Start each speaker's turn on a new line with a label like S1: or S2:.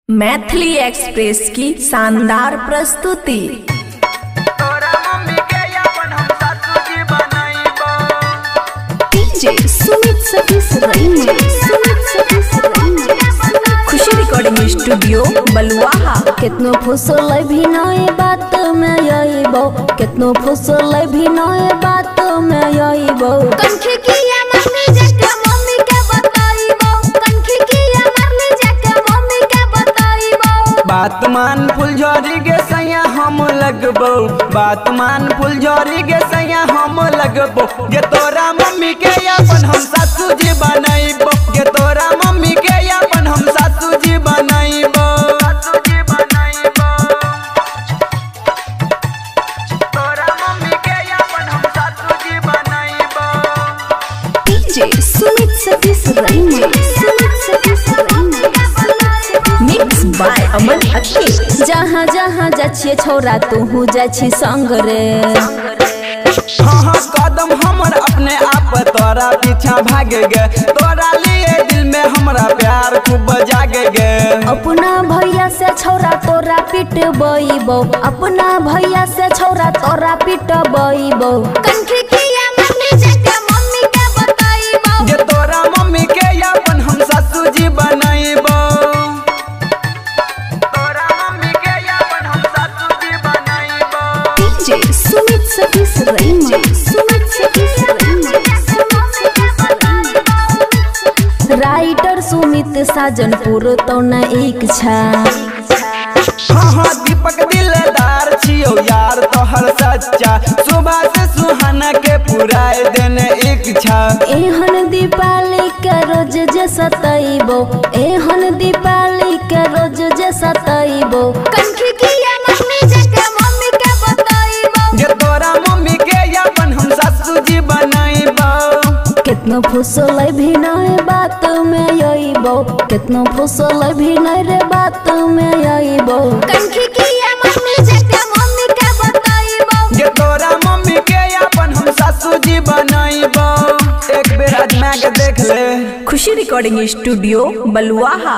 S1: Maithili express की शानदार प्रस्तुति। डीजे सुमित सतीश रईमा, खुशी रिकॉर्डिंग स्टूडियो बलुआहा।
S2: कितनो फुसल भी नए बात में आईबो, कितनो फुसल भी नए बात में आईबो। कंखी किया मम्मी जाके मम्मी के बताईबो, कंखी किया मरली जाके मम्मी के बताईबो।
S3: बात मान फुलझड़ी के सैया हम लगबो, बात मान फुलझड़ी के सैया हम लगबो। गे तोरा मम्मी के अपन हम सासू जी बनाईबो, गे तोरा मम्मी के अपन हम सासू जी बनाईबो।
S2: DJ Sumit Satish Raima,
S1: mix by Aman Akhil.
S2: जहाँ जहाँ जाछिए छोरा तू जाछी संग रे।
S3: हाँ कदम हमर अपने आप तोरा पीछा भागे गे, तोरा लिए दिल में हमरा प्यार खूब जागे गे।
S2: अपना भैया से छोरा तोरा पीट बईबो, अपना भैया से छोरा तोरा पीट बईबो। कंखी किया मम्मी जाके मम्मी के बताईबो,
S3: गे तोरा मम्मी के अपन हम सासू जी बनाईबो। तोरा मम्मी के अपन हम सासू जी बनाईबो।
S2: डीजे सुमित सतीश रईमा, राइटर सुमित साजनपुर तो न इच्छा।
S3: हाँ दीपक दिलदार छियो यार तोहर सच्चा, सुबह से सुहाना के पुराए देने इच्छा।
S2: एहन दीपावली के रोज जे सताईबो, एहन दीपावली के रोज जे सताईबो। कंखी किया मम्मी जाके मम्मी के बताईबो,
S3: गे तोरा मम्मी के अपन हम सासू जी बनाईबो।
S2: कितनो फुसल भी नए बात में आईबो, कितनो फुसल भी नए रे बात में आईबो। कंखी किया मम्मी जाके मम्मी के बताईबो,
S3: गे तोरा मम्मी के अपन हम सासू जी बनाईबो। एक बेर आजमा के देख ले।
S1: खुशी रिकॉर्डिंग स्टूडियो बलुआहा।